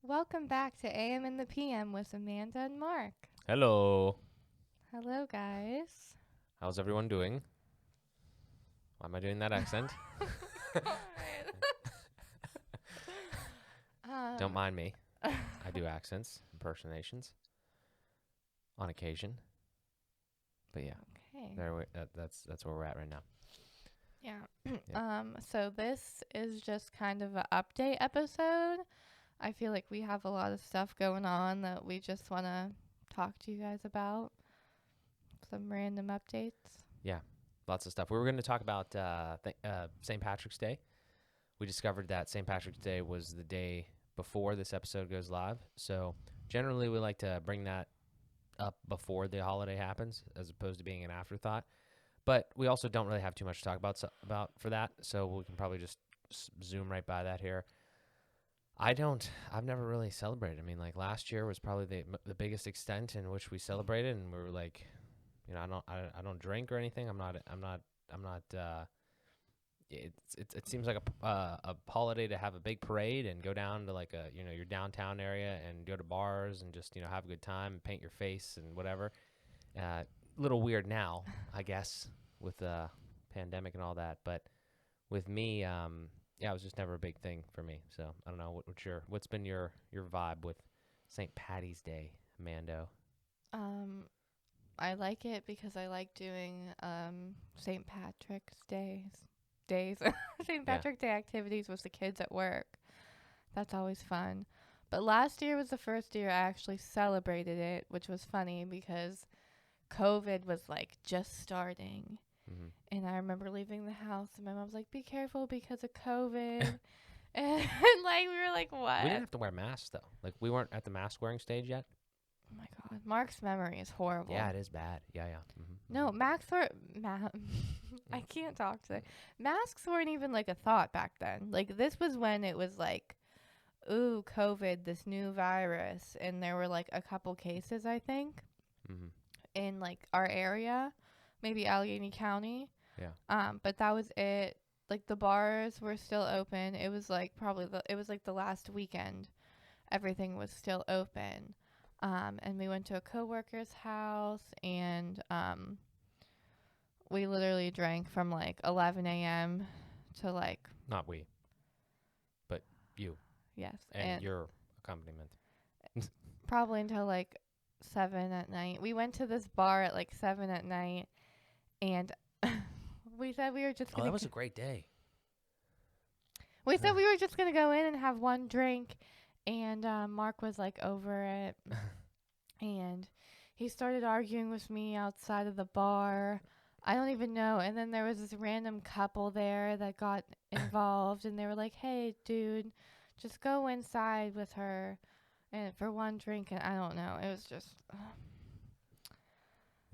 Welcome back to AM and the PM with Amanda and Mark. Hello. Hello, guys. How's everyone doing? Why am I doing that accent? Don't mind me. I do accents, impersonations, on occasion. But yeah, Okay. that's where we're at right now. Yeah. Yeah. So this is just kind of an update episode. I feel like we have a lot of stuff going on that we just want to talk to you guys about. Some random updates. Yeah, lots of stuff. We were going to talk about St. Patrick's Day. We discovered that St. Patrick's Day was the day before this episode goes live. So generally, we like to bring that up before the holiday happens, as opposed to being an afterthought. But we also don't really have too much to talk about for that, so we can probably just zoom right by that here. I've never really celebrated. I mean, like last year was probably the biggest extent in which we celebrated, and we were like, I don't drink or anything. I'm not. It seems like a holiday to have a big parade and go down to like your downtown area and go to bars and just have a good time and paint your face and whatever. Little weird now, I guess, with the pandemic and all that. But with me, it was just never a big thing for me. So I don't know what's been your vibe with St. Patty's Day, Mando. Um, I like it because I like doing St. Patrick's days, St. Yeah. Patrick Day activities with the kids at work. That's always fun. But last year was the first year I actually celebrated it, which was funny because COVID was like just starting. Mm-hmm. And I remember leaving the house and my mom was like, be careful because of COVID. And like, we were like, what? We didn't have to wear masks though. Like we weren't at the mask wearing stage yet. Oh my God. Mark's memory is horrible. Yeah, it is bad. Yeah. Mm-hmm. No, I can't talk today. Masks weren't even like a thought back then. Like this was when it was like, ooh, COVID, this new virus, and there were like a couple cases, I think, Mm-hmm. in like our area, maybe Allegheny County. Yeah. But that was it. Like the bars were still open. It was like the last weekend. Everything was still open. And we went to a coworker's house and we literally drank from like 11 a.m. to like, Not we, but you yes, and your accompaniment. probably until like 7 at night. We went to this bar at like 7 at night and we said we were just Oh, going that to was a great day. We said we were just going to go in and have one drink and Mark was like over it and he started arguing with me outside of the bar. I don't even know. And then there was this random couple there that got involved and they were like, "Hey, dude, just go inside with her and for one drink." And I don't know. It was just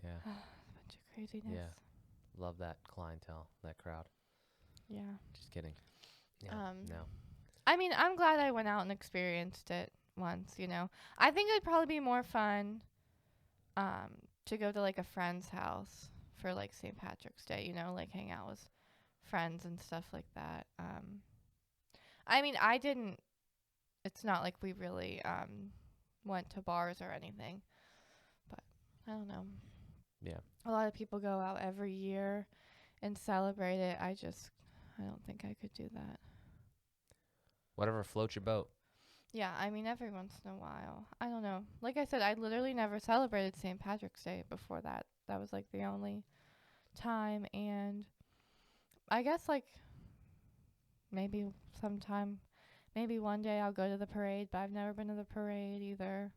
Yeah. a bunch of craziness. Yeah. Love that clientele, that crowd. Yeah. Just kidding. Yeah. No. I mean, I'm glad I went out and experienced it once, I think it'd probably be more fun to go to like a friend's house for like St. Patrick's Day, like hang out with friends and stuff like that. I mean, it's not like we really went to bars or anything, but I don't know. Yeah. A lot of people go out every year and celebrate it. I don't think I could do that. Whatever floats your boat. Yeah, I mean, every once in a while. I don't know. Like I said, I literally never celebrated St. Patrick's Day before that. That was like the only time. And I guess like maybe sometime, maybe one day I'll go to the parade, but I've never been to the parade either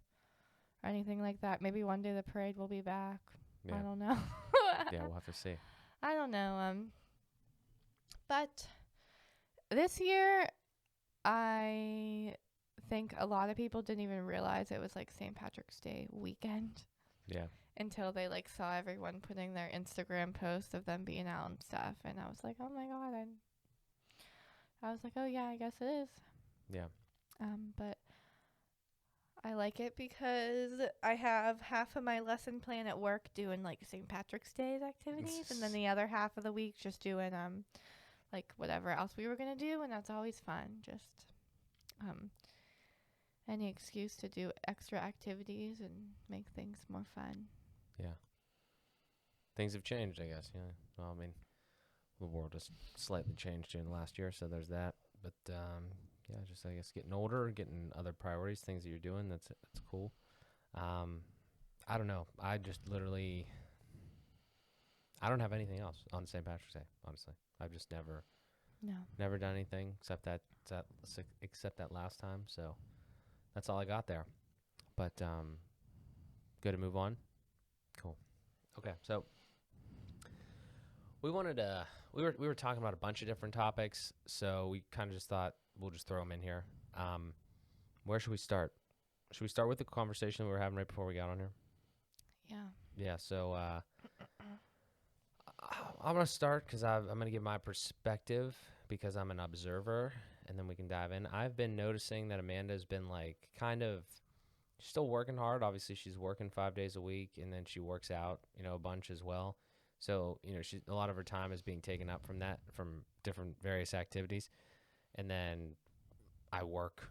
or anything like that. Maybe one day the parade will be back. Yeah. I don't know. Yeah, we'll have to see. I don't know. But this year, I think a lot of people didn't even realize it was like St. Patrick's Day weekend Yeah. until they like saw everyone putting their Instagram posts of them being out and stuff, and I was like, oh my God, I was like, oh yeah, I guess it is. Yeah. But I like it because I have half of my lesson plan at work doing like St. Patrick's Day activities, and then the other half of the week just doing like whatever else we were gonna do, and that's always fun. Just any excuse to do extra activities and make things more fun. Yeah. Things have changed, I guess. Yeah. Well, I mean, the world has slightly changed in the last year, so there's that. But yeah, just I guess getting older, getting other priorities, things that you're doing. That's cool. I don't know. I just literally, I don't have anything else on St. Patrick's Day. Honestly, I've just No. never done anything except that last time. So that's all I got there. But good to move on. Cool. Okay, so we wanted to we were talking about a bunch of different topics, so we kind of just thought we'll just throw them in here. Where should we start? Should we start with the conversation we were having right before we got on here? Yeah. Yeah. So I'm gonna start because I'm gonna give my perspective because I'm an observer, and then we can dive in. I've been noticing that Amanda's been like kind of still working hard. Obviously, she's working 5 days a week, and then she works out, a bunch as well. So, a lot of her time is being taken up from different various activities. And then I work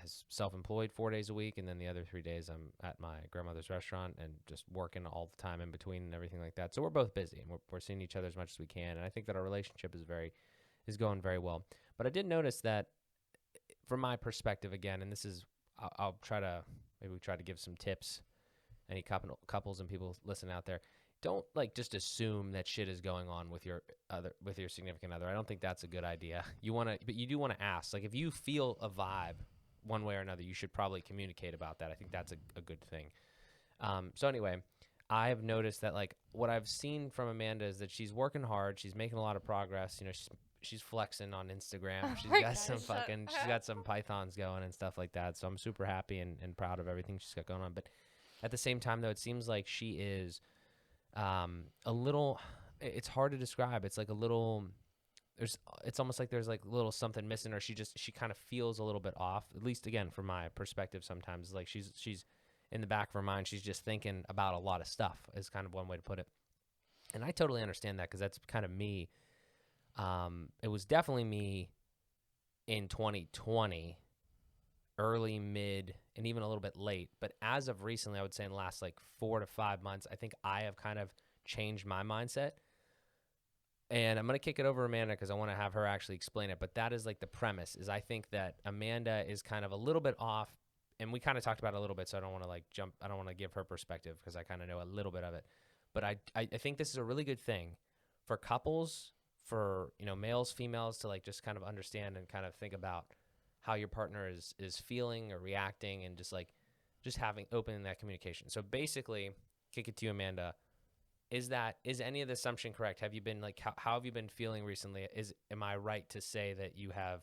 as self-employed 4 days a week, and then the other 3 days I'm at my grandmother's restaurant and just working all the time in between and everything like that. So we're both busy, and we're seeing each other as much as we can. And I think that our relationship is going very well. But I did notice that from my perspective again, and this is I'll try to maybe we try to give some tips. Any couples and people listening out there, don't just assume that shit is going on with your significant other. I don't think that's a good idea. But you do want to ask. Like if you feel a vibe one way or another, you should probably communicate about that. I think that's a good thing. So anyway, I've noticed that what I've seen from Amanda is that she's working hard. She's making a lot of progress. She's flexing on Instagram. She's got some pythons going and stuff like that. So I'm super happy and proud of everything she's got going on. But at the same time, though, it seems like she is a little. It's hard to describe. It's like a little. It's almost like there's a little something missing, or she kind of feels a little bit off. At least again, from my perspective, sometimes like she's in the back of her mind, she's just thinking about a lot of stuff. Is kind of one way to put it. And I totally understand that because that's kind of me. It was definitely me in 2020, early, mid, and even a little bit late. But as of recently, I would say in the last 4 to 5 months, I think I have kind of changed my mindset. And I'm going to kick it over to Amanda because I want to have her actually explain it. But that is the premise is I think that Amanda is kind of a little bit off. And we kind of talked about it a little bit, so I don't want to jump. I don't want to give her perspective because I kind of know a little bit of it. But I think this is a really good thing for couples, for males, females to just kind of understand and kind of think about how your partner is feeling or reacting, and just opening that communication. So basically, kick it to you, Amanda. Is any of the assumption correct? Have you been how have you been feeling recently? Am I right to say that you have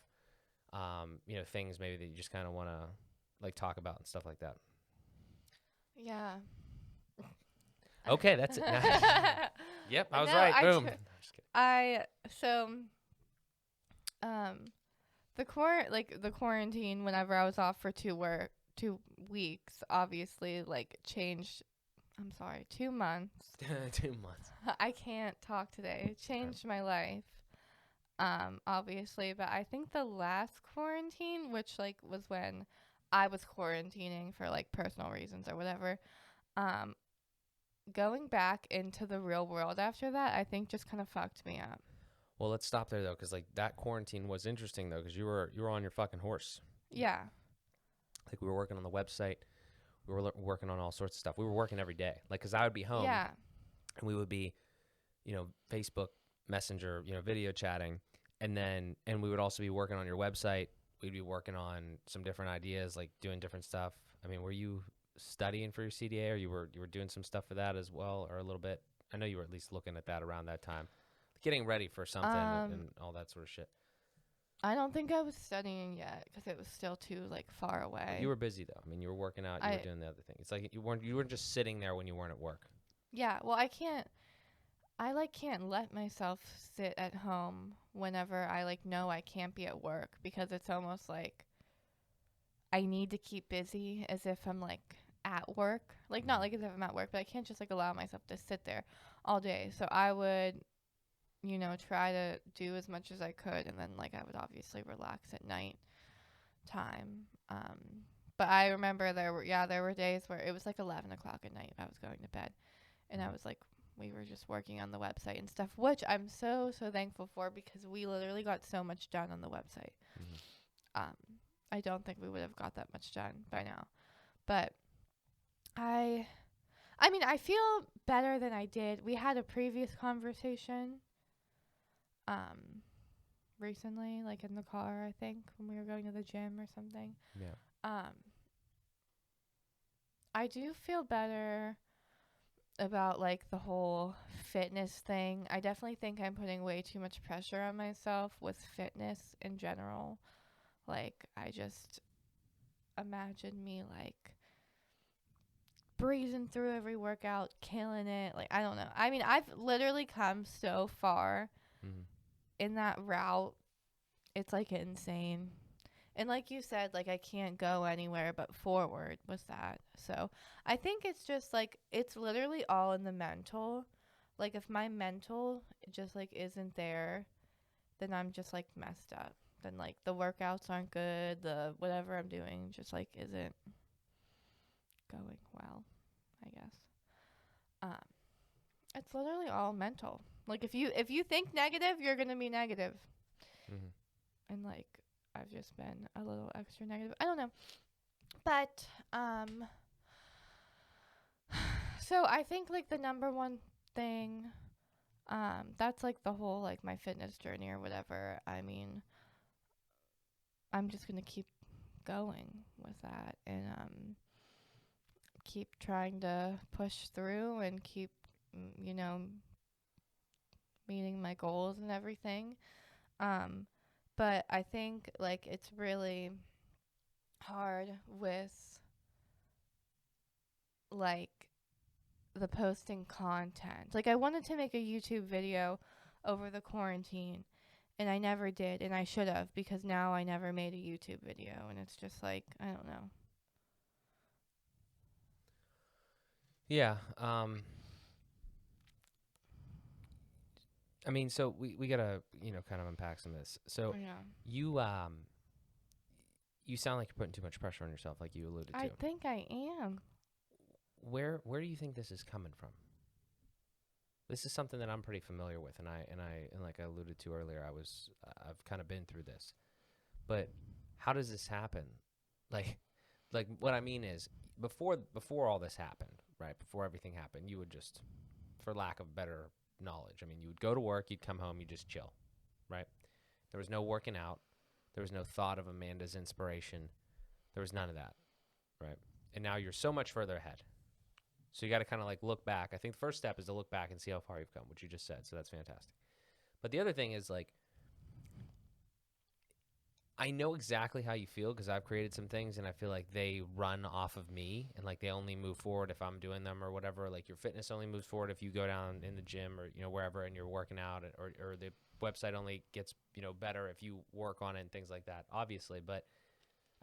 things maybe that you just kind of want to talk about and stuff like that? Yeah. Okay, that's it. Yep, I was right. Boom. The quarantine whenever I was off for 2 weeks obviously changed. I'm sorry, 2 months. 2 months. I can't talk today. It changed my life. Obviously, but I think the last quarantine, which was when I was quarantining for personal reasons or whatever, going back into the real world after that, I think just kind of fucked me up. Well, let's stop there though, because that quarantine was interesting though, because you were on your fucking horse. Yeah. We were working on the website, we were working on all sorts of stuff. We were working every day, because I would be home. Yeah. And we would be, Facebook Messenger, video chatting, and we would also be working on your website. We'd be working on some different ideas, doing different stuff. I mean, were you studying for your CDA, or you were doing some stuff for that as well, or a little bit? I know you were at least looking at that around that time, getting ready for something and all that sort of shit. I don't think I was studying yet because it was still too far away. You were busy though. I mean, you were working out. You were doing the other thing. It's you weren't just sitting there when you weren't at work. Yeah. Well, I can't let myself sit at home whenever I know I can't be at work, because it's almost I need to keep busy as if I'm at work. Not as if I'm at work, but I can't just allow myself to sit there all day. So I would, try to do as much as I could, and then I would obviously relax at night time. But I remember there were days where it was like 11 o'clock at night. I was going to bed, and I was like, we were just working on the website and stuff, which I'm so thankful for, because we literally got so much done on the website. I don't think we would have got that much done by now, but I mean, I feel better than I did. We had a previous conversation recently, like in the car, I think, when we were going to the gym or something. Yeah. I do feel better about like the whole fitness thing. I definitely think I'm putting way too much pressure on myself with fitness in general. Like, I just imagine me like breezing through every workout, killing it. Like, I don't know. I mean, I've literally come so far in that route. It's like insane. And like you said, like, I can't go anywhere but forward with that. So I think it's just like, it's literally all in the mental. Like, if my mental just like isn't there, then I'm just like messed up. Then like the workouts aren't good. The whatever I'm doing just like isn't going well, I guess. It's literally all mental. Like, if you think negative, you're gonna be negative. And like, I've just been a little extra negative. I don't know. But so I think like the number one thing, that's like the whole like my fitness journey or whatever. I mean, I'm just gonna keep going with that, and keep trying to push through and keep meeting my goals and everything. But I think like it's really hard with like the posting content. Like, I wanted to make a YouTube video over the quarantine, and I never did, and I should have, because now I never made a YouTube video, and it's just like, I don't know. Yeah. I mean, so we gotta kind of unpack some of this. So Yeah. you sound like you're putting too much pressure on yourself, like you alluded to. I think I am. Where do you think this is coming from? This is something that I'm pretty familiar with, and like I alluded to earlier, I've kind of been through this. But how does this happen? Like what I mean is, before all this happened, right? Before everything happened, you would just, for lack of better knowledge, I mean, you would go to work, you'd come home, you just chill, right? There was no working out, there was no thought of Amanda's inspiration, there was none of that, right? And now you're so much further ahead. So you got to kind of like look back. I think the first step is to look back and see how far you've come, which you just said. So that's fantastic. But the other thing is, like, I know exactly how you feel, because I've created some things and I feel like they run off of me, and like they only move forward if I'm doing them or whatever. Like, your fitness only moves forward if you go down in the gym or wherever and you're working out, or the website only gets better if you work on it and things like that, obviously. But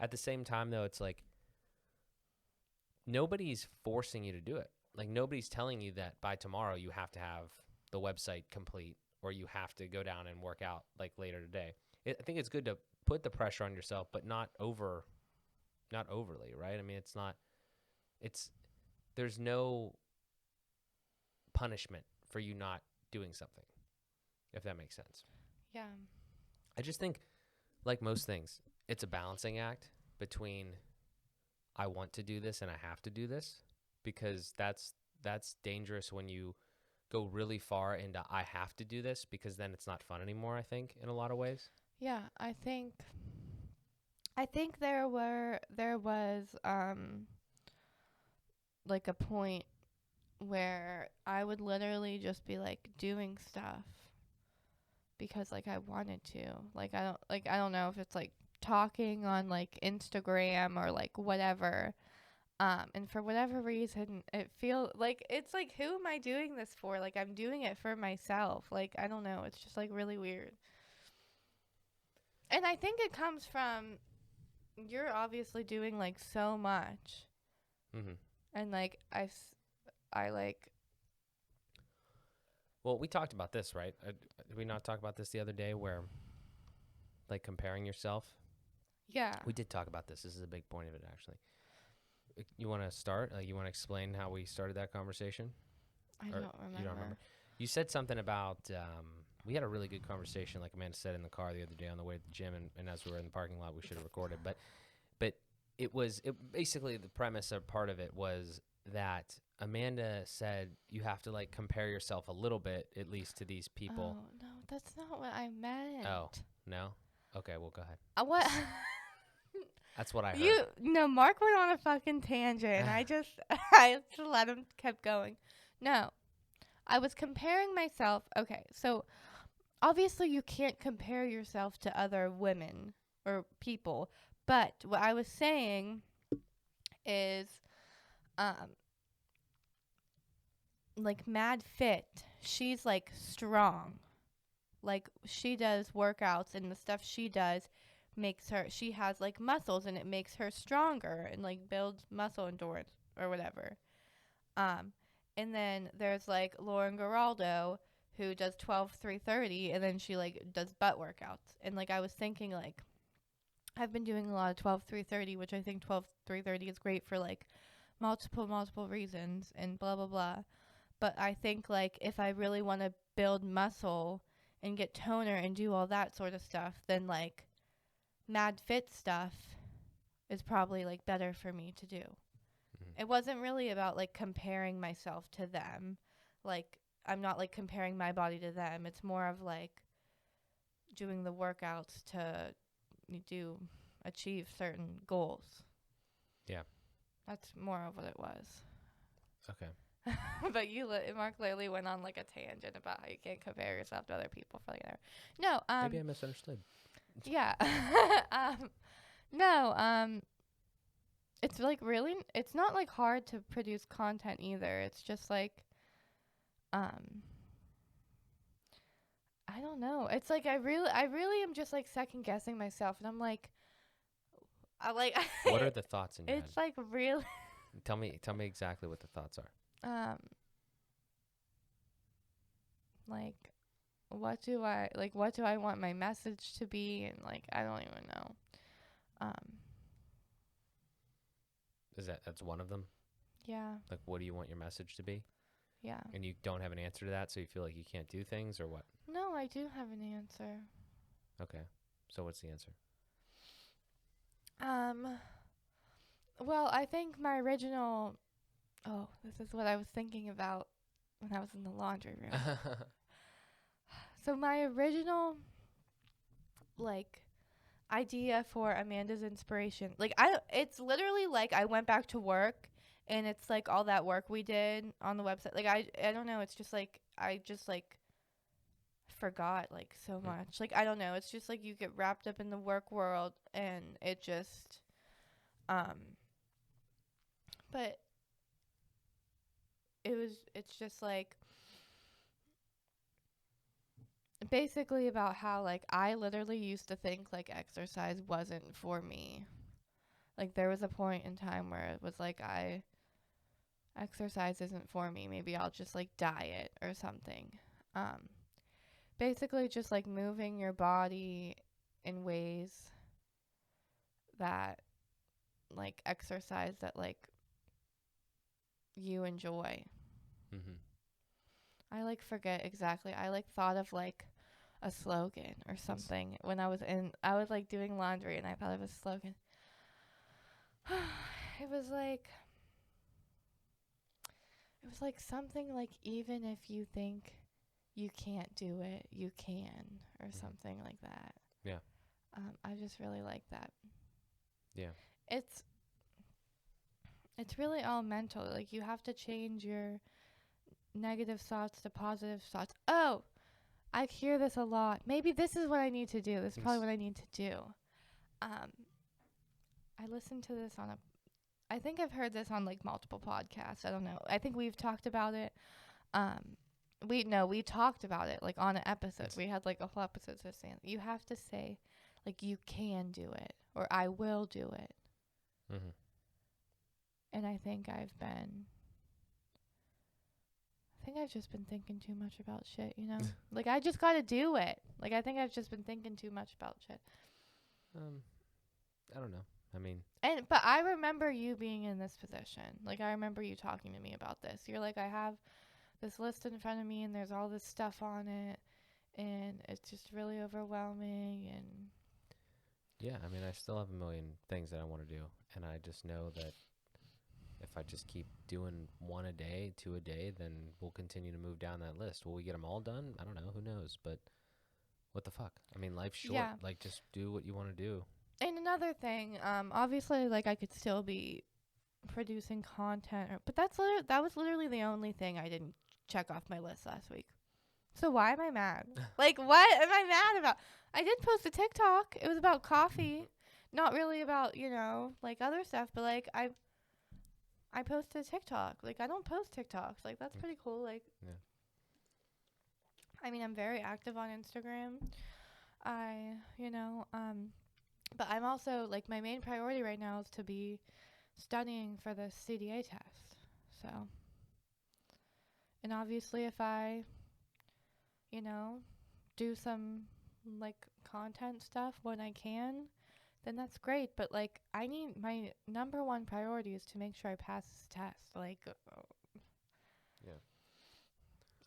at the same time, though, it's like nobody's forcing you to do it. Like, nobody's telling you that by tomorrow you have to have the website complete, or you have to go down and work out like later today. I think it's good to put the pressure on yourself, but not overly, right? I mean, there's no punishment for you not doing something, if that makes sense. Yeah. I just think, like most things, it's a balancing act between I want to do this and I have to do this, because that's dangerous when you go really far into I have to do this, because then it's not fun anymore, I think, in a lot of ways. Yeah, I think there was like a point where I would literally just be like doing stuff because like I wanted to. Like, I don't know if it's like talking on like Instagram or like whatever. And for whatever reason, it feels like it's like, who am I doing this for? Like, I'm doing it for myself. Like, I don't know. It's just like really weird. And I think it comes from, you're obviously doing like so much. And like, I like. Well, we talked about this, right? Did we not talk about this the other day, where like comparing yourself Yeah. We did talk about this. This is a big point of it, actually. You want to start? You want to explain how we started that conversation? I Or don't remember. You don't remember? You said something about we had a really good conversation, like Amanda said in the car the other day on the way to the gym, and as we were in the parking lot, we should have recorded. But basically the premise or part of it was that Amanda said you have to like compare yourself a little bit, at least to these people. Oh, no, that's not what I meant. Oh, no? Okay, well, go ahead. What? That's what I heard. Mark went on a fucking tangent, and I just let him keep going. No, I was comparing myself. Okay, so obviously you can't compare yourself to other women or people, but what I was saying is, like Mad Fit, she's like strong. Like she does workouts, and the stuff she does makes her, she has like muscles, and it makes her stronger and like builds muscle endurance or whatever. And then there's like Lauren Geraldo, who does 12-3-30, and then she like does butt workouts. And like I was thinking, like I've been doing a lot of 12-3-30, which I think 12-3-30 is great for like multiple reasons and blah blah blah. But I think like if I really want to build muscle and get toner and do all that sort of stuff, then like Mad Fit stuff is probably like better for me to do. It wasn't really about like comparing myself to them. Like I'm not like comparing my body to them. It's more of like doing the workouts to achieve certain goals. Yeah. That's more of what it was. Okay. But Mark literally went on like a tangent about how you can't compare yourself to other people for like an hour. No, maybe I misunderstood. Yeah. No, it's like really, it's not like hard to produce content either. It's just like, I don't know. It's like I really am just like second guessing myself, and I'm like, What are the thoughts in your it's head? like really. Tell me exactly what the thoughts are. Like, what do I want my message to be, and like I don't even know. That's one of them? Yeah. Like, what do you want your message to be? Yeah. And you don't have an answer to that, so you feel like you can't do things, or what? No, I do have an answer. Okay. So what's the answer? Well, I think my original, this is what I was thinking about when I was in the laundry room. So my original, like, idea for Amanda's inspiration, like, it's literally like I went back to work, and it's like all that work we did on the website. Like, I don't know. It's just like, I just like forgot like so much. Like, I don't know. It's just like you get wrapped up in the work world, and it just, but it's just like basically about how like I literally used to think like exercise wasn't for me. Like there was a point in time where it was like exercise isn't for me. Maybe I'll just like diet or something. Basically just like moving your body in ways that like exercise that like you enjoy. I like forget exactly. I like thought of like a slogan or something when I was like doing laundry, and I thought of a slogan. It was like something like, even if you think you can't do it, you can, or something like that. Yeah. I just really like that. Yeah. It's really all mental. Like you have to change your negative thoughts to positive thoughts. Oh, I hear this a lot. Maybe this is what I need to do. This is probably what I need to do. I listened to this I think I've heard this on like multiple podcasts. I don't know. I think we've talked about it. We talked about it like on an episode. We had like a whole episode just saying you have to say like you can do it, or I will do it. And I think I've just been thinking too much about shit, you know? Like, I just gotta do it. Like, I think I've just been thinking too much about shit. I don't know. I mean, But I remember you being in this position. Like, I remember you talking to me about this. You're like, I have this list in front of me and there's all this stuff on it and it's just really overwhelming. And yeah, I mean, I still have a million things that I want to do. And I just know that if I just keep doing one a day, two a day, then we'll continue to move down that list. Will we get them all done? I don't know. Who knows? But what the fuck? I mean, life's short. yeah. Like, just do what you want to do. And another thing, obviously, like, I could still be producing content, but that was literally the only thing I didn't check off my list last week. So why am I mad? Like, what am I mad about? I did post a TikTok. It was about coffee, not really about, like, other stuff, but like I posted a TikTok. Like, I don't post TikToks. Like, that's pretty cool. Like, Yeah. I mean, I'm very active on Instagram. But I'm also, like, my main priority right now is to be studying for the CDA test. So, and obviously if I, do some, like, content stuff when I can, then that's great. But, like, my number one priority is to make sure I pass this test. Like, Yeah.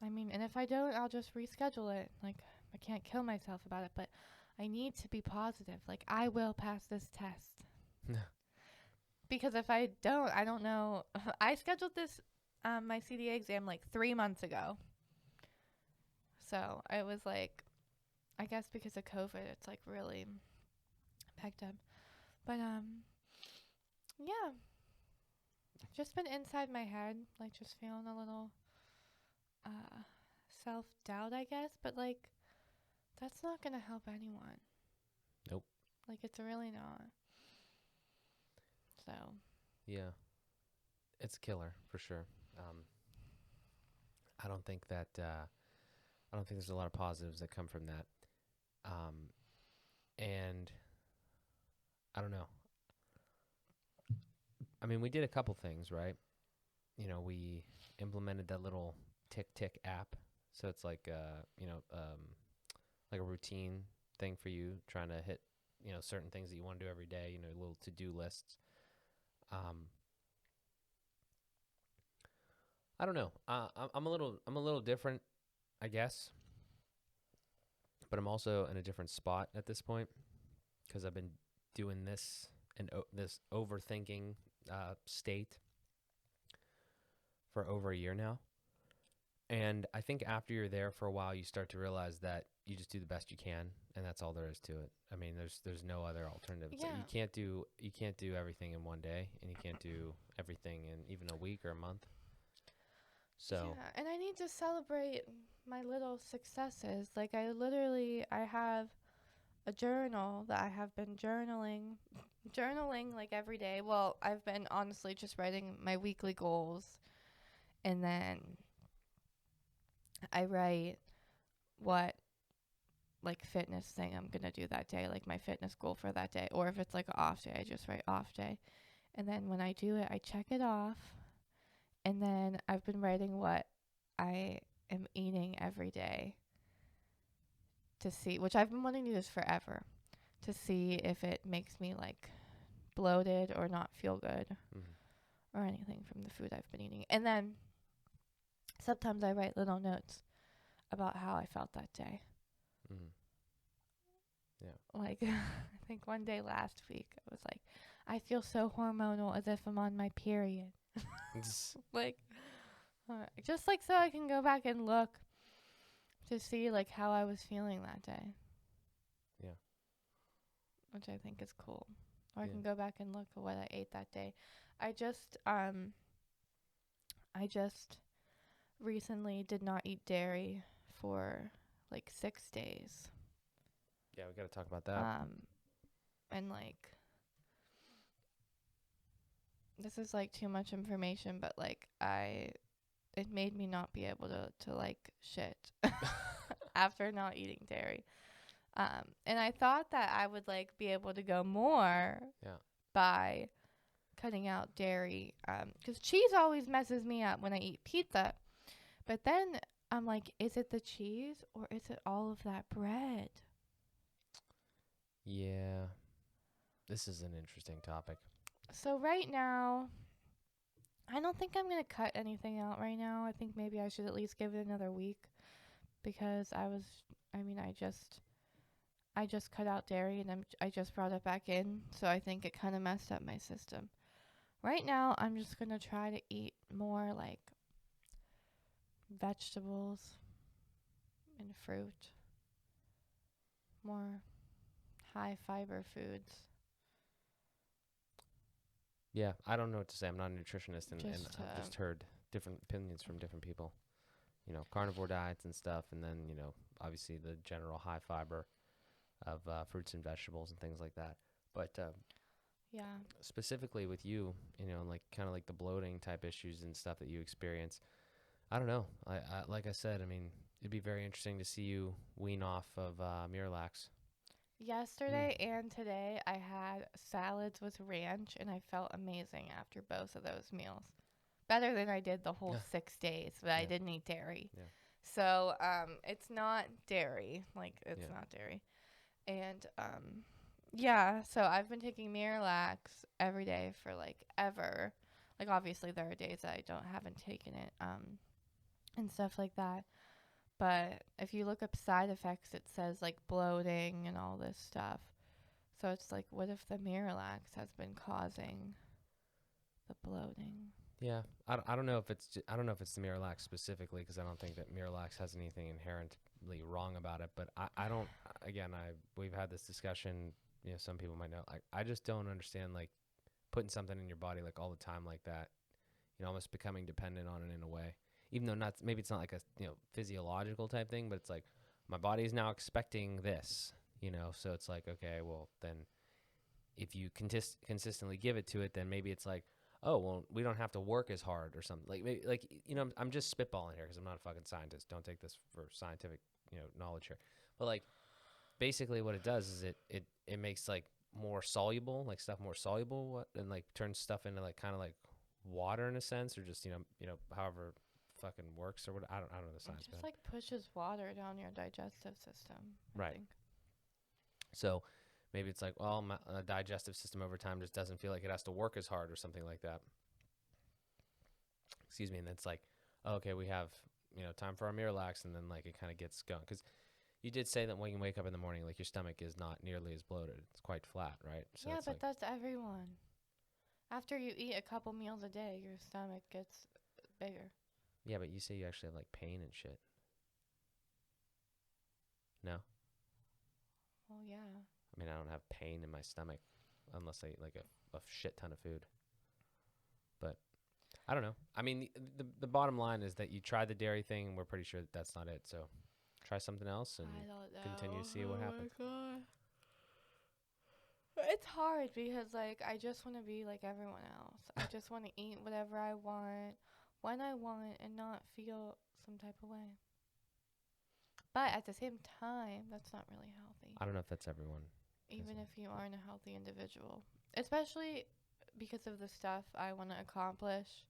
I mean, and if I don't, I'll just reschedule it. Like, I can't kill myself about it, but I need to be positive. Like, I will pass this test. Because if I don't, I don't know. I scheduled this, my CDA exam, like, 3 months ago. So I was like, I guess because of COVID, it's like really packed up. But yeah, just been inside my head, like, just feeling a little self-doubt, I guess. But, like, that's not gonna help anyone. Nope. Like, it's really not. So Yeah. It's a killer for sure. I don't think that I don't think there's a lot of positives that come from that. And I don't know. I mean, we did a couple things, right? We implemented that little tick app. So it's like like a routine thing for you, trying to hit, certain things that you want to do every day, little to-do lists. I don't know. I'm a little different, I guess. But I'm also in a different spot at this point because I've been doing this and this overthinking state for over a year now. And I think after you're there for a while, you start to realize that you just do the best you can, and that's all there is to it. I mean, there's no other alternative. yeah, You can't do everything in one day, and you can't do everything in even a week or a month. So yeah, and I need to celebrate my little successes. Like, I have a journal that I have been journaling like every day. Well, I've been honestly just writing my weekly goals, and then I write what, like, fitness thing I'm gonna do that day, like my fitness goal for that day. Or if it's like an off day, I just write off day. And then when I do it, I check it off. And then I've been writing what I am eating every day to see, which I've been wanting to do this forever, to see if it makes me, like, bloated or not feel good or anything from the food I've been eating. And then sometimes I write little notes about how I felt that day. Yeah. Like, I think one day last week, I was like, I feel so hormonal, as if I'm on my period. Like, just like so I can go back and look to see, like, how I was feeling that day. Yeah. Which I think is cool. Or I Yeah. can go back and look at what I ate that day. I just recently did not eat dairy for like 6 days. Yeah, we got to talk about that. And, like, this is, like, too much information, but, like, it made me not be able to like, shit after not eating dairy. And I thought that I would, like, be able to go more by cutting out dairy. 'Cause cheese always messes me up when I eat pizza. But then I'm like, is it the cheese or is it all of that bread? Yeah. This is an interesting topic. So right now, I don't think I'm gonna cut anything out right now. I think maybe I should at least give it another week because I just cut out dairy and I just brought it back in, so I think it kind of messed up my system. Right now, I'm just gonna try to eat more like vegetables and fruit, more high fiber foods. Yeah, I don't know what to say. I'm not a nutritionist, and Just I've just heard different opinions from different people. Carnivore diets and stuff, and then, obviously the general high fiber of fruits and vegetables and things like that. But yeah. specifically with you, like kind of like the bloating type issues and stuff that you experience, I don't know. Like I said, I mean, it'd be very interesting to see you wean off of Miralax. Yesterday and today, I had salads with ranch, and I felt amazing after both of those meals. Better than I did the whole Yeah. 6 days, but I Yeah. didn't eat dairy. Yeah. So, it's not dairy. It's Yeah. not dairy. And, yeah, so I've been taking Miralax every day for, ever. Obviously, there are days that haven't taken it, and stuff like that. But if you look up side effects, it says, bloating and all this stuff. So it's what if the Miralax has been causing the bloating? Yeah, I don't know if I don't know if it's the Miralax specifically, because I don't think that Miralax has anything inherently wrong about it. But I don't. Again, we've had this discussion. Some people might know. I just don't understand putting something in your body all the time like that. Almost becoming dependent on it in a way. Even though maybe it's not like a physiological type thing, but it's like my body is now expecting this. So it's like, okay, well then, if you consistently give it to it, then maybe it's like, oh, well, we don't have to work as hard or something. I'm just spitballing here because I'm not a fucking scientist. Don't take this for scientific, knowledge here. But basically what it does is it makes more soluble, stuff more soluble, and turns stuff into kind of water in a sense, or just, however fucking works or what. I don't know the science. It just pushes water down your digestive system. I Right. think. So maybe it's well, my digestive system over time just doesn't feel like it has to work as hard or something like that. Excuse me. And it's okay, we have, time for our Miralax, and then it kind of gets going. Because you did say that when you wake up in the morning, your stomach is not nearly as bloated. It's quite flat, right? So yeah, but that's everyone. After you eat a couple meals a day, your stomach gets bigger. Yeah, but you say you actually have pain and shit. No? Well, yeah. I mean, I don't have pain in my stomach unless I eat a shit ton of food. But I don't know. I mean, the bottom line is that you tried the dairy thing, and we're pretty sure that that's not it. So try something else and I don't know. continue to see what happens. Oh my god. It's hard because I just want to be like everyone else. I just want to eat whatever I want, when I want, and not feel some type of way. But at the same time, that's not really healthy. I don't know if that's everyone. Even if you aren't a healthy individual. Especially because of the stuff I want to accomplish,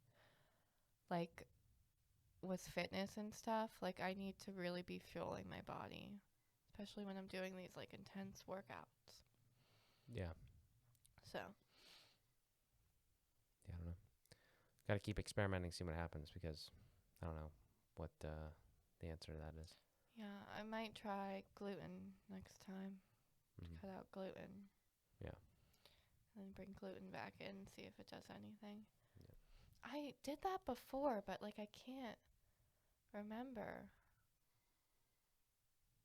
with fitness and stuff. I need to really be fueling my body, especially when I'm doing these intense workouts. Yeah. So. Yeah, I don't know. Got to keep experimenting, see what happens, because I don't know what the answer to that is. Yeah, I might try gluten next time. Cut out gluten. Yeah. And then bring gluten back in and see if it does anything. Yeah. I did that before, but I can't remember.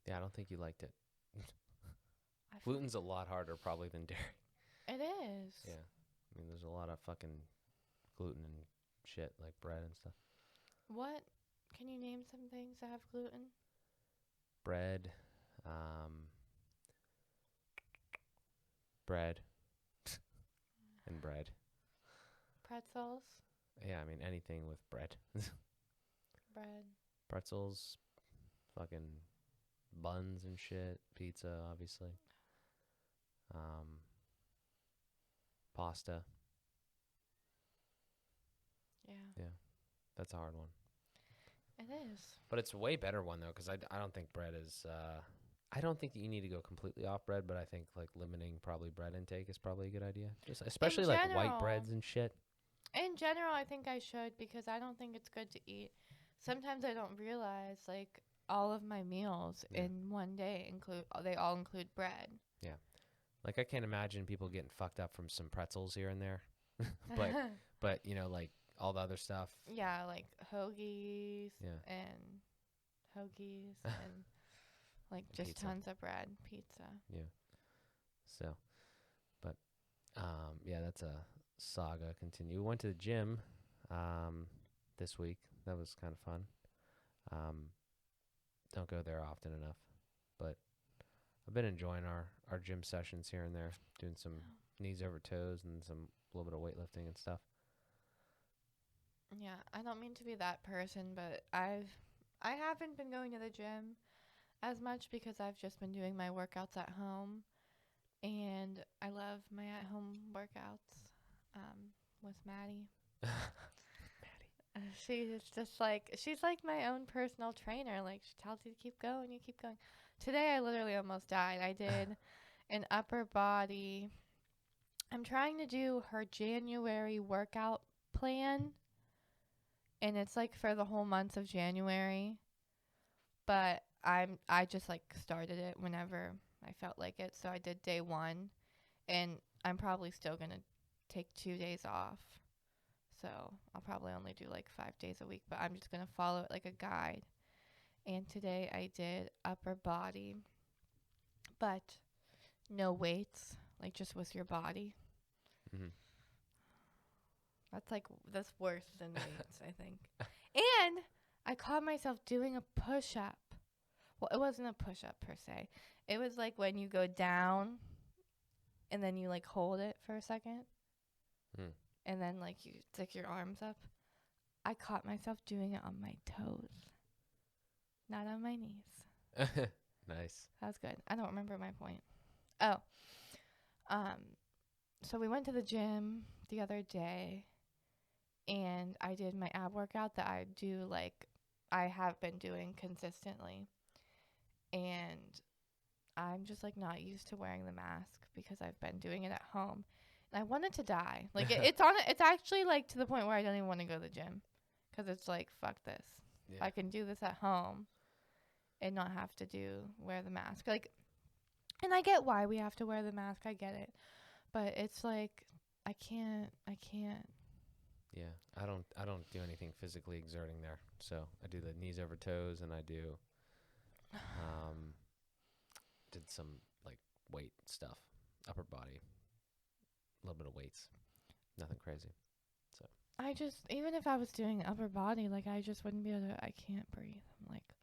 Yeah, I don't think you liked it. Gluten's a lot harder probably than dairy. It is. Yeah. I mean, there's a lot of fucking gluten and shit, like bread and stuff. What? Can you name some things that have gluten? Bread. Bread. And bread. Pretzels? Yeah, I mean, anything with bread. Bread. Pretzels. Fucking buns and shit. Pizza, obviously. Pasta. Yeah. Yeah. That's a hard one. It is. But it's a way better one, though, because I don't think bread is... I don't think that you need to go completely off bread, but I think like limiting probably bread intake is probably a good idea. Just especially like white breads and shit. In general, I think I should because I don't think it's good to eat. Sometimes I don't realize like all of my meals in one day they all include bread. Yeah. Like I can't imagine people getting fucked up from some pretzels here and there. but you know, like all the other stuff. Yeah, like hoagies Yeah. and like just pizza. tons of bread, pizza. Yeah. So, but yeah, that's a saga continue. We went to the gym this week. That was kind of fun. Don't go there often enough, but I've been enjoying our gym sessions here and there, doing some knees over toes and some little bit of weightlifting and stuff. Yeah, I don't mean to be that person, but I haven't been going to the gym as much because I've just been doing my workouts at home, and I love my at-home workouts with Maddie. She's like my own personal trainer. Like she tells you to keep going, you keep going. Today I literally almost died. I did an upper body. I'm trying to do her January workout plan, and it's like for the whole month of January. But I just like started it whenever I felt like it. So I did day 1, and I'm probably still going to take 2 days off. So I'll probably only do like 5 days a week, but I'm just going to follow it like a guide. And today I did upper body, but no weights, like just with your body. Mm-hmm. That's worse than weights, I think. And I caught myself doing a push-up. Well, it wasn't a push-up per se. It was like when you go down and then you like hold it for a second. And then like you stick your arms up. I caught myself doing it on my toes, not on my knees. Nice. That was good. I don't remember my point. Oh. So we went to the gym the other day, and I did my ab workout that I have been doing consistently. And I'm just like not used to wearing the mask because I've been doing it at home. And I wanted to die. Like it's actually like to the point where I don't even want to go to the gym because it's like, fuck this. Yeah. If I can do this at home and not have to wear the mask. Like, and I get why we have to wear the mask. I get it. But it's like, I can't. Yeah, I don't do anything physically exerting there. So I do the knees over toes, and I do did some like weight stuff, upper body, a little bit of weights, nothing crazy. So even if I was doing upper body, like I just wouldn't be able to. I can't breathe. I'm like,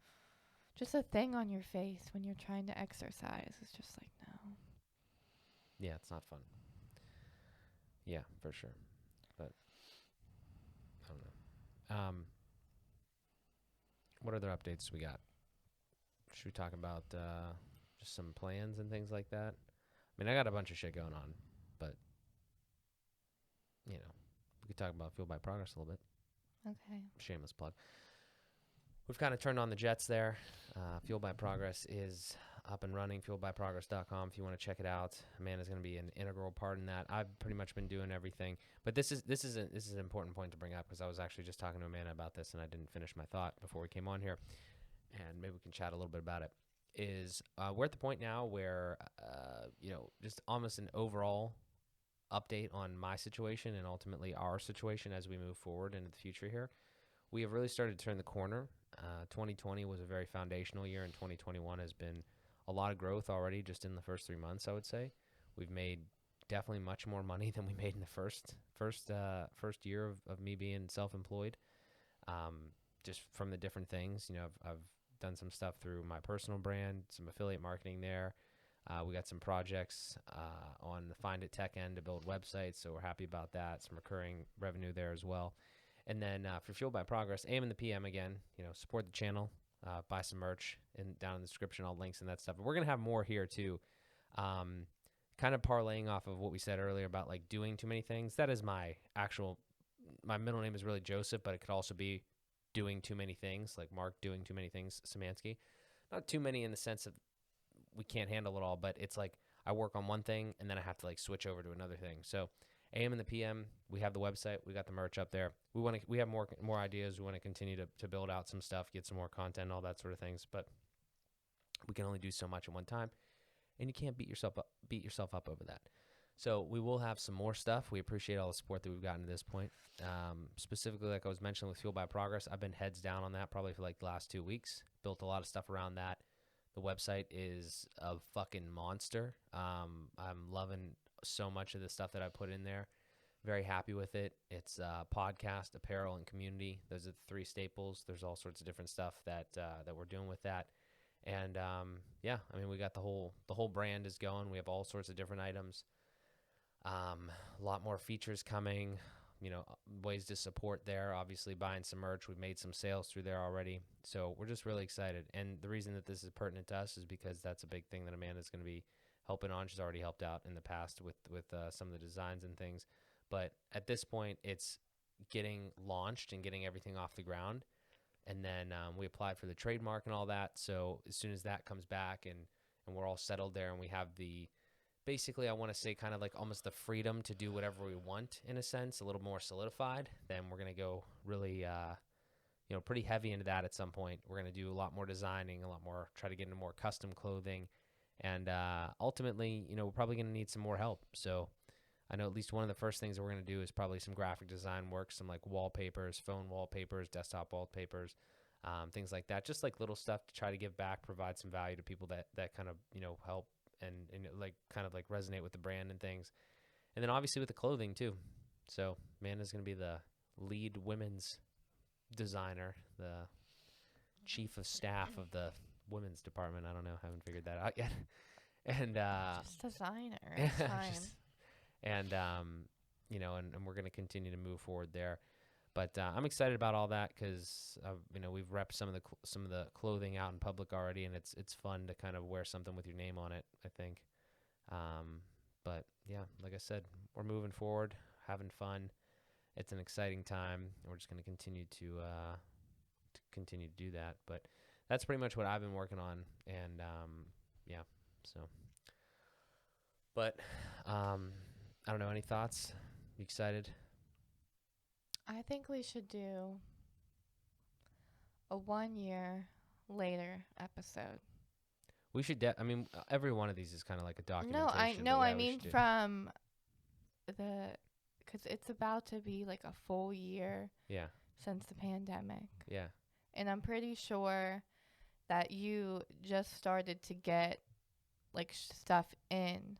just a thing on your face when you're trying to exercise. It's just like no. Yeah, it's not fun. Yeah, for sure. But I don't know. What other updates we got? Should we talk about just some plans and things like that? I mean, I got a bunch of shit going on, but you know, we could talk about Fueled by Progress a little bit. Okay. Shameless plug. We've kind of turned on the jets there. Fueled by Progress is up and running, fueledbyprogress.com if you want to check it out. Amanda's going to be an integral part in that. I've pretty much been doing everything. But this is an important point to bring up because I was actually just talking to Amanda about this and I didn't finish my thought before we came on here. And maybe we can chat a little bit about it. We're at the point now where, just almost an overall update on my situation and ultimately our situation as we move forward into the future here. We have really started to turn the corner. 2020 was a very foundational year, and 2021 has been a lot of growth already just in the first 3 months, I would say. We've made definitely much more money than we made in the first year of me being self-employed. Just from the different things, I've done some stuff through my personal brand, some affiliate marketing there. We got some projects on the Find It Tech end to build websites, so we're happy about that. Some recurring revenue there as well. And then for Fueled by Progress, AM and the PM again, support the channel, buy some merch down in the description, all links and that stuff. But we're going to have more here too. Kind of parlaying off of what we said earlier about like doing too many things. That is my middle name is really Joseph, but it could also be doing too many things, like Mark doing too many things, Szymanski. Not too many in the sense of we can't handle it all, but it's like I work on one thing and then I have to like switch over to another thing. So AM and the PM, we have the website, we got the merch up there. We have more ideas. We want to continue to build out some stuff, get some more content, all that sort of things. But we can only do so much at one time, and you can't beat yourself up over that. So we will have some more stuff. We appreciate all the support that we've gotten to this point. Specifically, like I was mentioning with Fuel by Progress, I've been heads down on that probably for like the last 2 weeks. Built a lot of stuff around that. The website is a fucking monster. I'm loving so much of the stuff that I put in there. Very happy with it. It's podcast, apparel, and community. Those are the three staples. There's all sorts of different stuff that we're doing with that. And yeah, I mean, we got the whole brand is going. We have all sorts of different items. A lot more features coming, ways to support there. Obviously buying some merch. We've made some sales through there already. So we're just really excited. And the reason that this is pertinent to us is because that's a big thing that Amanda's going to be helping on. She's already helped out in the past with some of the designs and things. But at this point, it's getting launched and getting everything off the ground. And then we applied for the trademark and all that. So as soon as that comes back and we're all settled there and we have basically, I want to say kind of like almost the freedom to do whatever we want in a sense, a little more solidified, then we're going to go really, pretty heavy into that at some point. We're going to do a lot more designing, try to get into more custom clothing. And ultimately, we're probably going to need some more help. So I know at least one of the first things that we're going to do is probably some graphic design work, some like wallpapers, phone wallpapers, desktop wallpapers, things like that. Just like little stuff to try to give back, provide some value to people that kind of, help and like kind of like resonate with the brand and things. And then obviously with the clothing too. So Amanda's going to be the lead women's designer, the chief of staff of the women's department. I don't know. Haven't figured that out yet. And just designer. It's fine. And we're going to continue to move forward there. But I'm excited about all that because we've repped some of the clothing out in public already, and it's fun to kind of wear something with your name on it, I think. But yeah, like I said, we're moving forward, having fun. It's an exciting time. And we're just going to continue to do that. But that's pretty much what I've been working on, and yeah. So, but I don't know. Any thoughts? You excited? I think we should do a 1 year later episode. We should. Every one of these is kind of like a documentation. I mean from because it's about to be like a full year. Yeah. Since the pandemic. Yeah. And I'm pretty sure that you just started to get like stuff in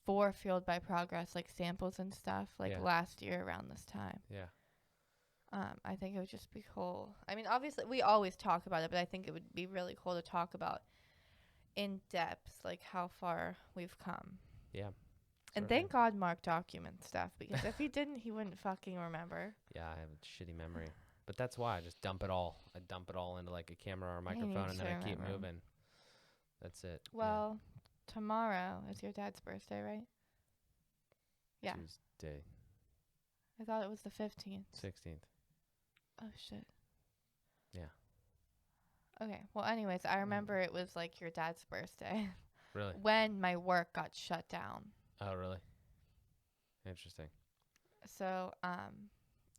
for Fueled by Progress, like samples and stuff, like last year around this time. Yeah. I think it would just be cool. I mean, obviously, we always talk about it, but I think it would be really cool to talk about in depth, like how far we've come. Yeah. And thank God Mark documents stuff, because if he didn't, he wouldn't fucking remember. Yeah, I have a shitty memory. But that's why I just dump it all. I dump it all into like a camera or a microphone, and then I keep moving. That's it. Well, tomorrow is your dad's birthday, right? Yeah. Tuesday. I thought it was the 15th. 16th. Oh, shit. Yeah. Okay. Well, anyways, I remember it was like your dad's birthday. Really? When my work got shut down. Oh, really? Interesting. So,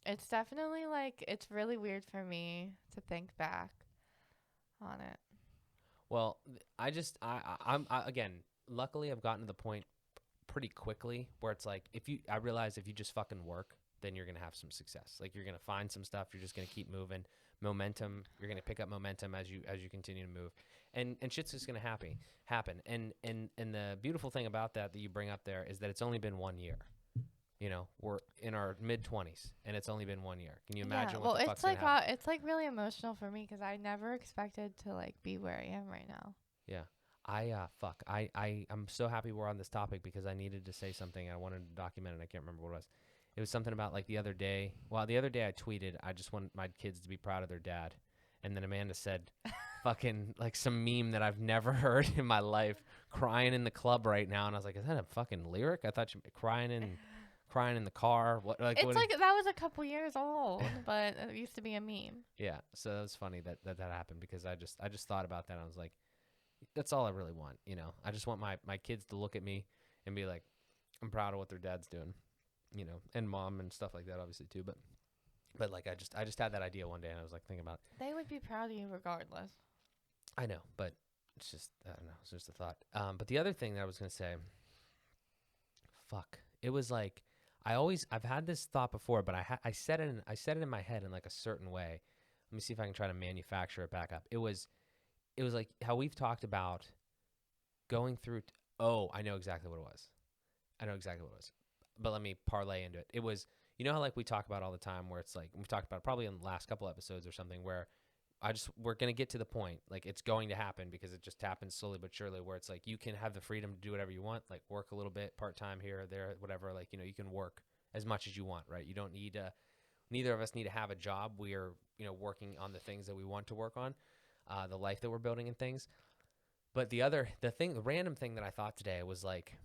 it's definitely like, it's really weird for me to think back on it. Well, I'm again, luckily I've gotten to the point pretty quickly where it's like, I realize if you just fucking work, then you're going to have some success. Like you're going to find some stuff. You're just going to keep moving. Momentum. You're going to pick up momentum as you continue to move, and shit's just going to happen. And the beautiful thing about that you bring up there is that it's only been 1 year. We're in our mid-20s, and it's only been 1 year. Can you imagine what the fuck's gonna happen? It's like really emotional for me because I never expected to like be where I am right now. Yeah. I'm so happy we're on this topic because I needed to say something. I wanted to document it. I can't remember what it was. It was something about like the other day I tweeted, I just want my kids to be proud of their dad. And then Amanda said fucking like some meme that I've never heard in my life, crying in the club right now. And I was like, is that a fucking lyric? I thought you crying in the car. That was a couple years old, but it used to be a meme. Yeah. So that was funny that happened because I just thought about that. I was like, That's all I really want. You know, I just want my kids to look at me and be like, I'm proud of what their dad's doing. You know, and mom and stuff like that, obviously too. But like I just had that idea one day, and I was like thinking about it. They would be proud of you regardless. I know, but it's just I don't know. It's just a thought. But the other thing that I was gonna say, fuck, it was like I've had this thought before, but I said it in my head in like a certain way. Let me see if I can try to manufacture it back up. It was like how we've talked about going through. Oh, I know exactly what it was. But let me parlay into it. It was, you know how like we talk about all the time where it's like, we've talked about it probably in the last couple episodes or something, where we're going to get to the point, like it's going to happen because it just happens slowly but surely, where it's like you can have the freedom to do whatever you want, like work a little bit part-time here or there, whatever, like, you know, you can work as much as you want, right? You don't need to, neither of us need to have a job. We are, you know, working on the things that we want to work on, the life that we're building and things. But the random thing that I thought today was like,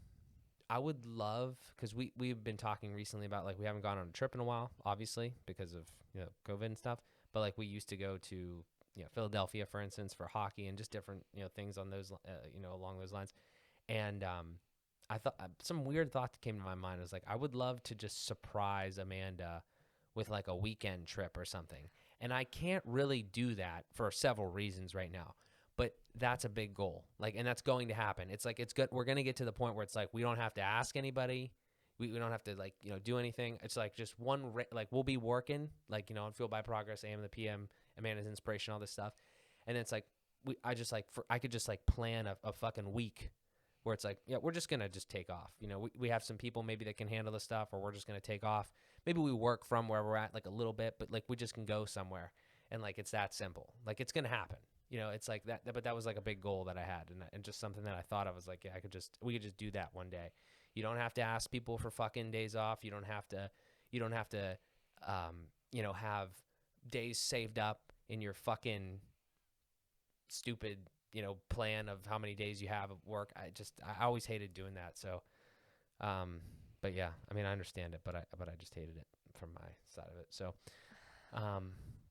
I would love, because we've been talking recently about like we haven't gone on a trip in a while, obviously because of, you know, COVID and stuff. But like we used to go to, you know, Philadelphia, for instance, for hockey and just different, you know, things on those, you know, along those lines. And I thought some weird thought that came to my mind was like, I would love to just surprise Amanda with like a weekend trip or something. And I can't really do that for several reasons right now. But that's a big goal. Like, and that's going to happen. It's like, it's good. We're going to get to the point where it's like, we don't have to ask anybody. We don't have to like, you know, do anything. It's like just like we'll be working, like, you know, on Fueled by Progress, AM the PM, Amanda's Inspiration, all this stuff. And then it's like, I could just like plan a fucking week where it's like, yeah, we're just going to just take off. You know, we have some people maybe that can handle the stuff, or we're just going to take off. Maybe we work from where we're at like a little bit, but like we just can go somewhere. And like, it's that simple. Like it's going to happen. You know, it's like that, but that was like a big goal that I had, and just something that I thought I was like, yeah, we could just do that one day. You don't have to ask people for fucking days off. You don't have to, you know, have days saved up in your fucking stupid, you know, plan of how many days you have of work. I always hated doing that. So, but yeah, I mean, I understand it, but I just hated it from my side of it. So,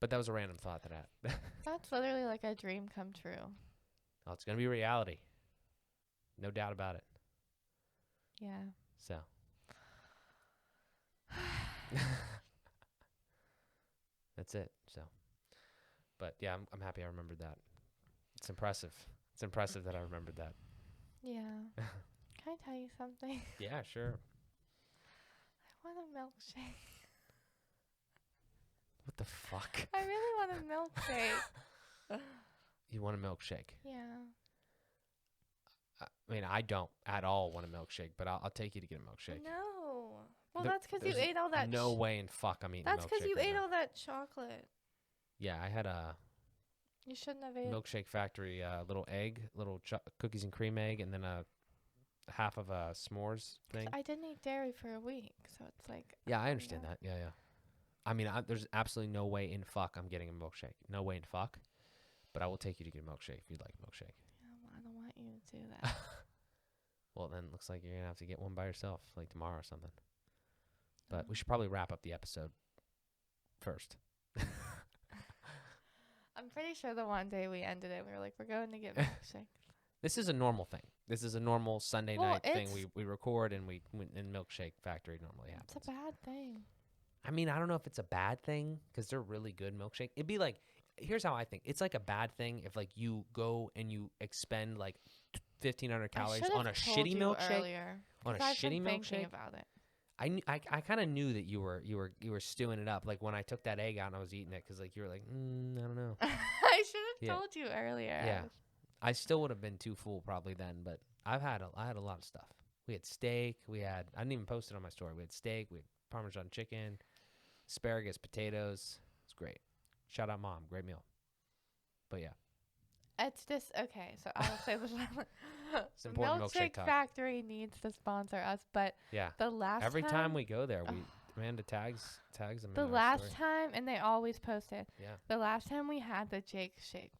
but that was a random thought that I had. That's literally like a dream come true. Oh, it's going to be reality. No doubt about it. Yeah. So. That's it. So. But yeah, I'm happy I remembered that. It's impressive. It's impressive that I remembered that. Yeah. Can I tell you something? Yeah, sure. I want a milkshake. What the fuck? I really want a milkshake. You want a milkshake? Yeah. I mean, I don't at all want a milkshake, but I'll take you to get a milkshake. No. Well, that's because you ate all that. No way in fuck I'm eating a milkshake. That's because you ate all that chocolate. Yeah, I had a. You shouldn't have ate. Milkshake Factory, little egg, little cookies and cream egg, and then a half of a s'mores thing. I didn't eat dairy for a week, so it's like. Yeah, I understand that. Yeah. I mean, there's absolutely no way in fuck I'm getting a milkshake. No way in fuck. But I will take you to get a milkshake if you'd like a milkshake. Yeah, well, I don't want you to do that. Well, then it looks like you're going to have to get one by yourself, like tomorrow or something. But we should probably wrap up the episode first. I'm pretty sure the one day we ended it, we were like, we're going to get milkshake. This is a normal thing. This is a normal Sunday night thing. We record and in Milkshake Factory normally happens. It's a bad thing. I mean, I don't know if it's a bad thing because they're really good milkshake. It'd be like, here's how I think. It's like a bad thing if like you go and you expend like 1,500 calories on a shitty milkshake. Earlier, on a shitty milkshake. About it. I kind of knew that you were stewing it up. Like when I took that egg out and I was eating it, because like you were like, I don't know. I should have told you earlier. Yeah, I still would have been too full probably then, but I had a lot of stuff. We had steak. I didn't even post it on my story. We had steak. We had Parmesan chicken, asparagus, potatoes. It's great. Shout out mom, great meal. But yeah, it's just okay. So I'll say this: it's important. Milkshake Factory needs to sponsor us, but yeah, the last every time we go there, Amanda tags them. The last time, and they always post it. Yeah. The last time we had the Jake Shake,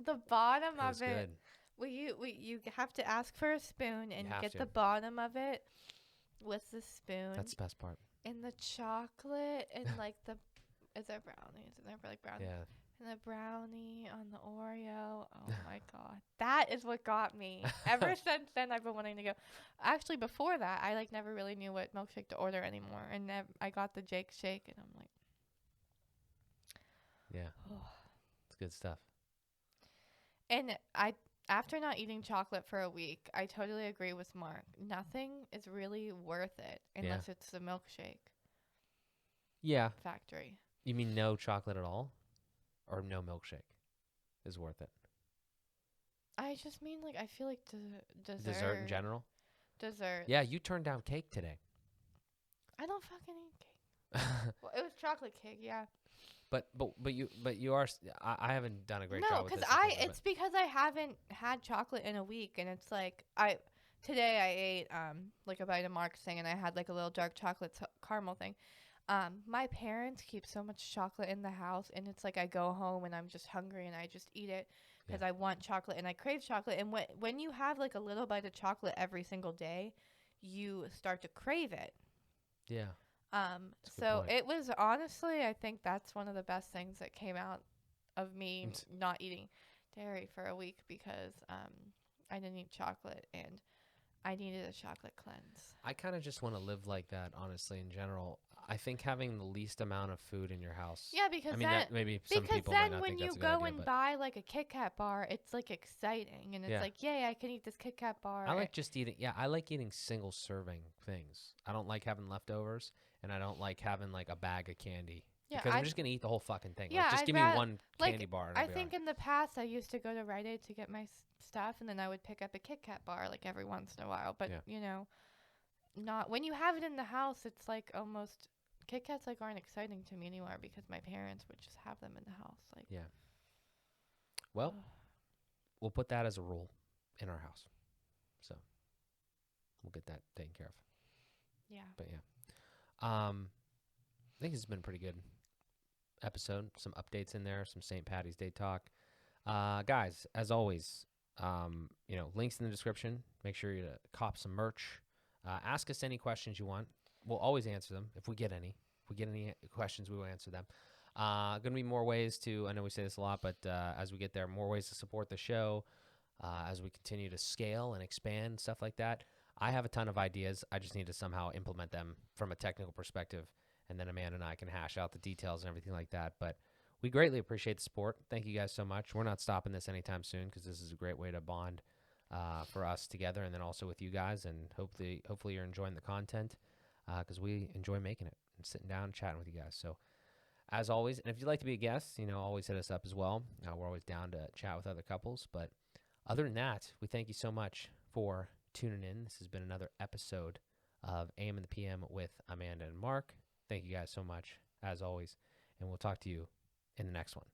the bottom of it. You have to ask for a spoon and get the bottom of it with the spoon. That's the best part. And the chocolate and like is there brownies? Is there like brownies? Yeah. And the brownie on the Oreo. Oh my god. That is what got me. Ever since then I've been wanting to go. Actually before that, I like never really knew what milkshake to order anymore. And I got the Jake Shake and I'm like, Yeah. oh. It's good stuff. And after not eating chocolate for a week, I totally agree with Mark. Nothing is really worth it unless it's the milkshake Yeah. factory. You mean no chocolate at all? Or no milkshake is worth it? I just mean like I feel like dessert. Dessert in general? Dessert. Yeah, you turned down cake today. I don't fucking eat cake. Well, it was chocolate cake, yeah. But you are. I haven't done a great No, job with because this. it's because I haven't had chocolate in a week, and it's like today I ate like a bite of Mark's thing, and I had like a little dark chocolate caramel thing. My parents keep so much chocolate in the house, and it's like I go home and I'm just hungry and I just eat it because I want chocolate and I crave chocolate. And when you have like a little bite of chocolate every single day, you start to crave it. Yeah. So it was honestly, I think that's one of the best things that came out of me not eating dairy for a week because I didn't eat chocolate and I needed a chocolate cleanse. I kind of just want to live like that, honestly, in general. I think having the least amount of food in your house. Yeah, because that maybe some people might not think that's a good idea. Because then when you go and buy like a Kit Kat bar, it's like exciting and it's like, yay, I can eat this Kit Kat bar. I like just eating. Yeah, I like eating single serving things. I don't like having leftovers, and I don't like having like a bag of candy. Yeah, because I'm just gonna eat the whole fucking thing. Yeah, like, just give me one candy bar. And I think in the past I used to go to Rite Aid to get my stuff, and then I would pick up a Kit Kat bar like every once in a while. But you know, not when you have it in the house. It's like almost Kit Kats like aren't exciting to me anymore because my parents would just have them in the house. Like well, we'll put that as a rule in our house, so we'll get that taken care of. Yeah. But I think this has been a pretty good episode. Some updates in there, some St. Patty's Day talk. Guys, as always, links in the description. Make sure you cop some merch. Ask us any questions you want. We'll always answer them if we get any. If we get any questions, we will answer them. Going to be more ways to, I know we say this a lot, but as we get there, more ways to support the show, as we continue to scale and expand, stuff like that. I have a ton of ideas. I just need to somehow implement them from a technical perspective, and then Amanda and I can hash out the details and everything like that. But we greatly appreciate the support. Thank you guys so much. We're not stopping this anytime soon because this is a great way to bond for us together and then also with you guys. And hopefully you're enjoying the content because we enjoy making it and sitting down and chatting with you guys. So as always, and if you'd like to be a guest, always hit us up as well. We're always down to chat with other couples. But other than that, we thank you so much for tuning in. This has been another episode of AM and the PM with Amanda and Mark. Thank you guys so much, as always, and we'll talk to you in the next one.